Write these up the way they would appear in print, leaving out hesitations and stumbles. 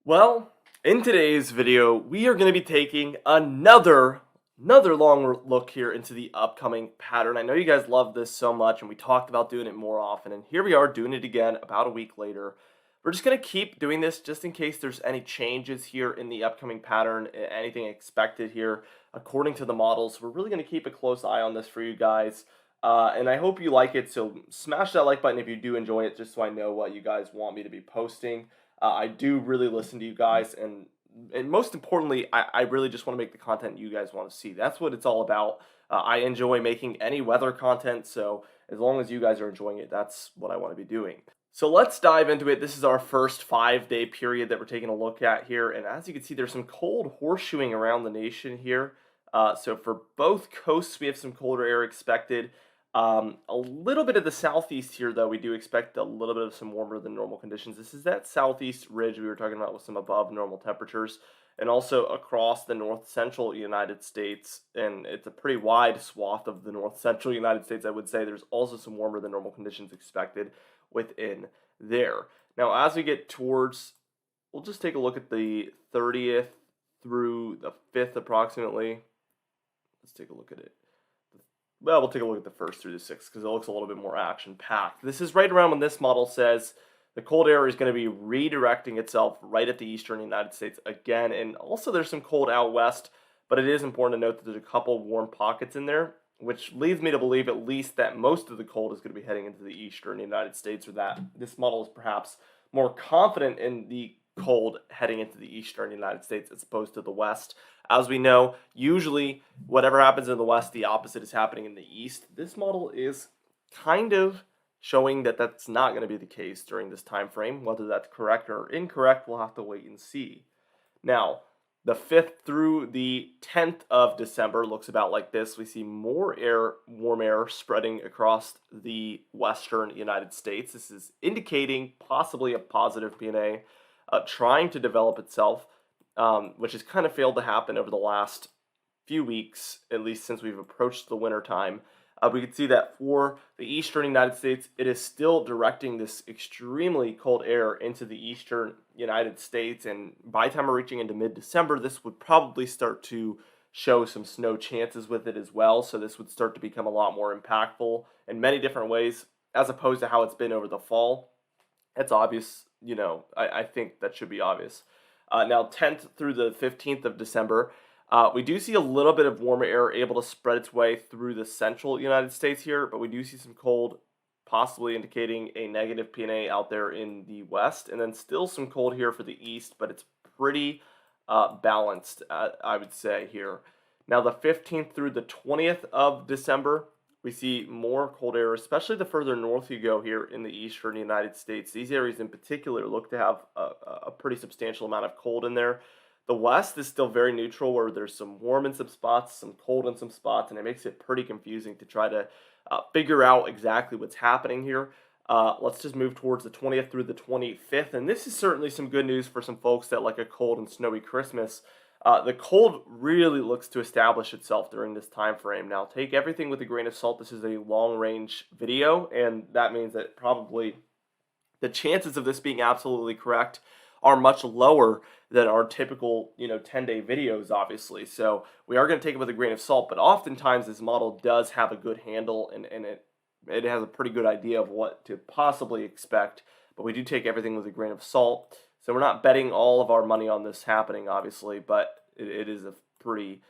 Well, in today's video, we are going to be taking another long look here into the upcoming pattern. I know you guys love this so much, and we talked about doing it more often, and here we are doing it again about a week later. We're just going to keep doing this just in case there's any changes here in the upcoming pattern, anything expected here according to the models. We're really going to keep a close eye on this for you guys. And I hope you like it, so smash that like button if you do enjoy it, just so I know what you guys want me to be posting. I do really listen to you guys, and most importantly, I really just want to make the content you guys want to see. That's what it's all about. I enjoy making any weather content, so as long as you guys are enjoying it, that's what I want to be doing. So let's dive into it. This is our first 5-day period that we're taking a look at here, and as you can see, there's some cold horseshoeing around the nation here. So for both coasts, we have some colder air expected. A little bit of the southeast here, though, we do expect a little bit of some warmer than normal conditions. This is that southeast ridge we were talking about with some above normal temperatures, and also across the north central United States. And it's a pretty wide swath of the north central United States, I would say. There's also some warmer than normal conditions expected within there. Now, as we get towards, we'll just take a look at the 30th through the 5th approximately. Let's take a look at it. Well, we'll take a look at the 1st through the 6th because it looks a little bit more action-packed. This is right around when this model says the cold air is going to be redirecting itself right at the eastern United States again. And also there's some cold out west, but it is important to note that there's a couple warm pockets in there, which leads me to believe at least that most of the cold is going to be heading into the eastern United States, or that this model is perhaps more confident in the cold heading into the eastern United States as opposed to the west. As we know, usually whatever happens in the west, the opposite is happening in the east. This model is kind of showing that that's not going to be the case during this time frame. Whether that's correct or incorrect, we'll have to wait and see. Now, the 5th through the 10th of December looks about like this. We see more warm air spreading across the western United States. This is indicating possibly a positive PNA trying to develop itself, which has kind of failed to happen over the last few weeks, at least since we've approached the winter time. We can see that for the eastern United States, it is still directing this extremely cold air into the eastern United States, and by the time we're reaching into mid-December, this would probably start to show some snow chances with it as well, so this would start to become a lot more impactful in many different ways, as opposed to how it's been over the fall. It's obvious, I think that should be obvious. Now, 10th through the 15th of December, we do see a little bit of warmer air able to spread its way through the central United States here, but we do see some cold, possibly indicating a negative PNA out there in the west, and then still some cold here for the east, but it's pretty balanced, I would say here. Now, the 15th through the 20th of December, we see more cold air, especially the further north you go here in the eastern United States. These areas in particular look to have a pretty substantial amount of cold in there. The west is still very neutral, where there's some warm in some spots, some cold in some spots, and it makes it pretty confusing to try to figure out exactly what's happening here. Let's just move towards the 20th through the 25th, and this is certainly some good news for some folks that like a cold and snowy Christmas. The cold really looks to establish itself during this time frame. Now, take everything with a grain of salt. This is a long-range video, and that means that probably the chances of this being absolutely correct are much lower than our typical, 10-day videos, obviously. So we are going to take it with a grain of salt, but oftentimes this model does have a good handle, and it has a pretty good idea of what to possibly expect, but we do take everything with a grain of salt. So we're not betting all of our money on this happening, obviously, but it is a pretty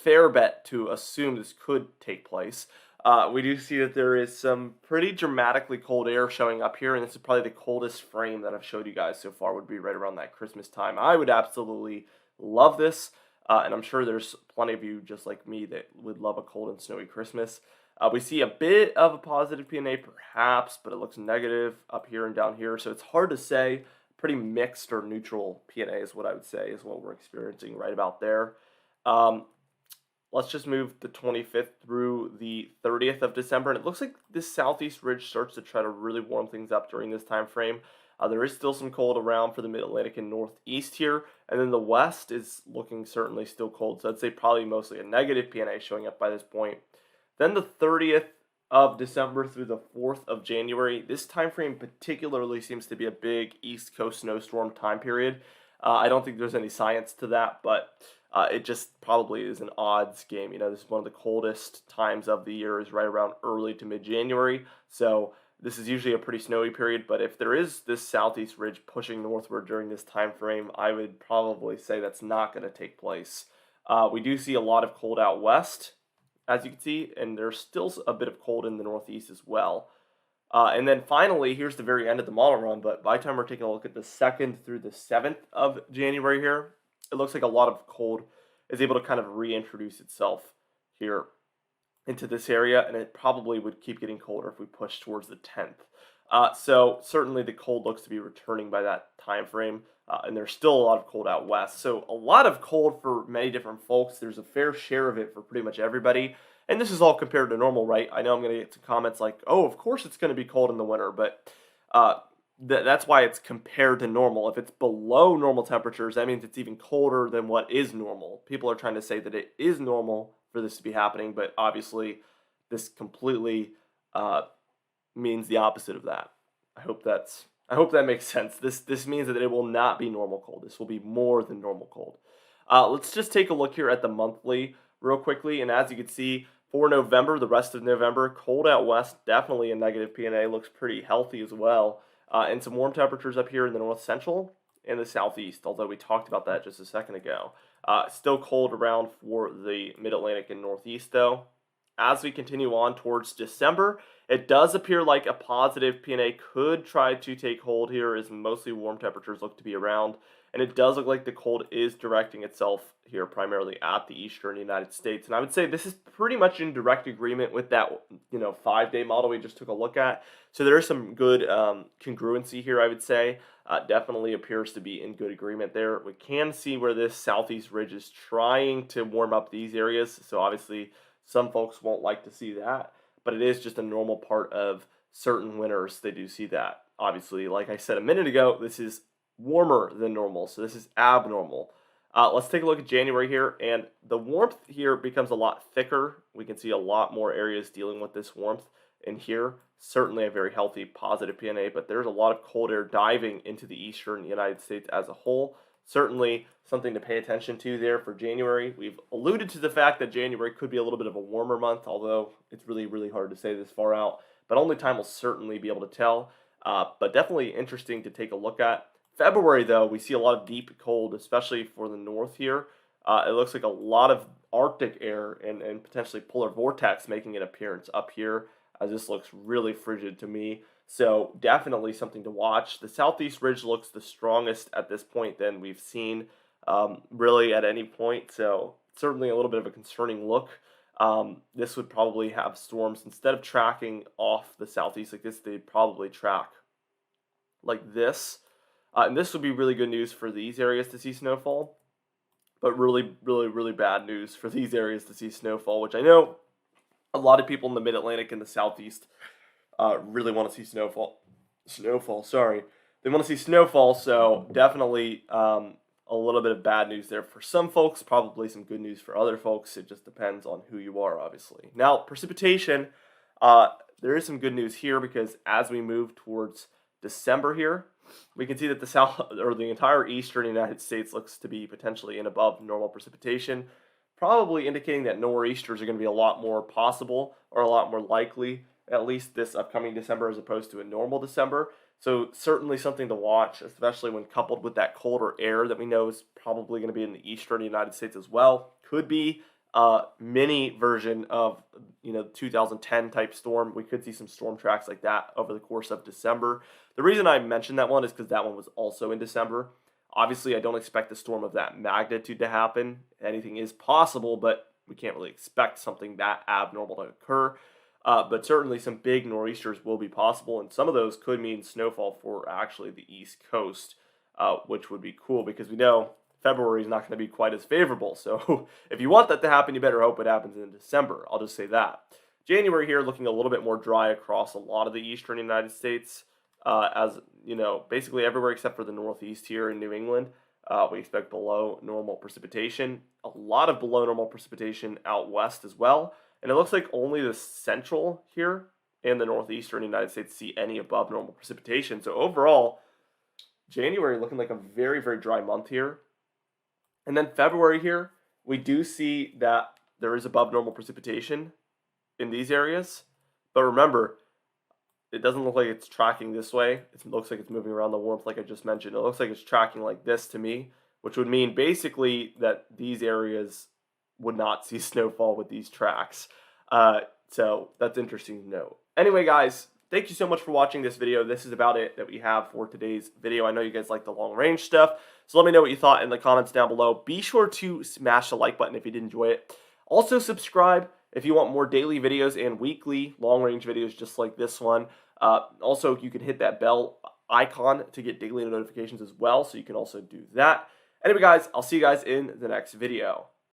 fair bet to assume this could take place. We do see that there is some pretty dramatically cold air showing up here, and this is probably the coldest frame that I've showed you guys so far, would be right around that Christmas time. I would absolutely love this, and I'm sure there's plenty of you just like me that would love a cold and snowy Christmas. We see a bit of a positive PNA perhaps, but it looks negative up here and down here, so it's hard to say. Pretty mixed or neutral PNA is what I would say is what we're experiencing right about there. Let's just move the 25th through the 30th of December, and it looks like this southeast ridge starts to try to really warm things up during this time frame. There is still some cold around for the mid-Atlantic and northeast here, and then the west is looking certainly still cold, so I'd say probably mostly a negative PNA showing up by this point. Then the 30th of December through the 4th of January. This time frame particularly seems to be a big East Coast snowstorm time period. I don't think there's any science to that, but it just probably is an odds game. You know, this is one of the coldest times of the year, is right around early to mid-January. So this is usually a pretty snowy period, but if there is this southeast ridge pushing northward during this time frame, I would probably say that's not going to take place. We do see a lot of cold out west, as you can see, and there's still a bit of cold in the northeast as well. And then finally, here's the very end of the model run, but by the time we're taking a look at the 2nd through the 7th of January here, it looks like a lot of cold is able to kind of reintroduce itself here into this area, and it probably would keep getting colder if we push towards the 10th. So certainly the cold looks to be returning by that time frame, and there's still a lot of cold out west. So a lot of cold for many different folks. There's a fair share of it for pretty much everybody. And this is all compared to normal, right? I know I'm going to get some comments like, oh, of course it's going to be cold in the winter, but that's why it's compared to normal. If it's below normal temperatures, that means it's even colder than what is normal. People are trying to say that it is normal for this to be happening, but obviously this completely means the opposite of that. I hope that makes sense. This means that it will not be normal cold. This will be more than normal cold. Let's just take a look here at the monthly real quickly, and as you can see, for November, the rest of November, cold out west, definitely a negative PNA, looks pretty healthy as well, and some warm temperatures up here in the north central and the southeast, although we talked about that just a second ago. Still cold around for the mid-Atlantic and northeast though. As we continue on towards December, it does appear like a positive PNA could try to take hold here, as mostly warm temperatures look to be around. And it does look like the cold is directing itself here primarily at the eastern United States. And I would say this is pretty much in direct agreement with that, 5-day model we just took a look at. So there is some good congruency here, I would say. Definitely appears to be in good agreement there. We can see where this southeast ridge is trying to warm up these areas. So obviously some folks won't like to see that, but it is just a normal part of certain winters. They do see that. Obviously, like I said a minute ago, this is warmer than normal, so this is abnormal. Let's take a look at January here, and the warmth here becomes a lot thicker. We can see a lot more areas dealing with this warmth in here. Certainly a very healthy positive PNA, but there's a lot of cold air diving into the eastern United States as a whole. Certainly something to pay attention to there for January. We've alluded to the fact that January could be a little bit of a warmer month, although it's really, really hard to say this far out, but only time will certainly be able to tell. But definitely interesting to take a look at. February, though, we see a lot of deep cold, especially for the north here. It looks like a lot of Arctic air and potentially polar vortex making an appearance up here, as this looks really frigid to me. So definitely something to watch. The southeast ridge looks the strongest at this point than we've seen really at any point. So certainly a little bit of a concerning look. This would probably have storms, instead of tracking off the southeast like this, they'd probably track like this. And this would be really good news for these areas to see snowfall, but really, really, really bad news for these areas to see snowfall, which I know a lot of people in the mid-Atlantic and the southeast really want to see snowfall. Sorry. They want to see snowfall, so definitely a little bit of bad news there for some folks, probably some good news for other folks. It just depends on who you are, obviously. Now, precipitation, there is some good news here, because as we move towards December here, we can see that the south, or the entire eastern United States, looks to be potentially in above normal precipitation, probably indicating that nor'easters are going to be a lot more possible, or a lot more likely, at least this upcoming December as opposed to a normal December. So certainly something to watch, especially when coupled with that colder air that we know is probably going to be in the eastern United States as well. Could be a mini version of 2010 type storm. We could see some storm tracks like that over the course of December. The reason I mentioned that one is because that one was also in December. Obviously, I don't expect a storm of that magnitude to happen. Anything is possible, but we can't really expect something that abnormal to occur. But certainly some big nor'easters will be possible, and some of those could mean snowfall for actually the East Coast, which would be cool, because we know February is not going to be quite as favorable. So if you want that to happen, you better hope it happens in December. I'll just say that. January here looking a little bit more dry across a lot of the eastern United States, as basically everywhere except for the northeast here in New England. We expect below normal precipitation. A lot of below normal precipitation out west as well. And it looks like only the central here and the northeastern United States see any above normal precipitation. So overall, January looking like a very, very dry month here. And then February here, we do see that there is above normal precipitation in these areas. But remember, it doesn't look like it's tracking this way. It looks like it's moving around the warmth like I just mentioned. It looks like it's tracking like this to me, which would mean basically that these areas would not see snowfall with these tracks. So that's interesting to note. Anyway, guys, thank you so much for watching this video. This is about it that we have for today's video. I know you guys like the long range stuff, so let me know what you thought in the comments down below. Be sure to smash the like button if you did enjoy it. Also, subscribe if you want more daily videos and weekly long range videos just like this one. Also, you can hit that bell icon to get daily notifications as well, so you can also do that. Anyway, guys, I'll see you guys in the next video.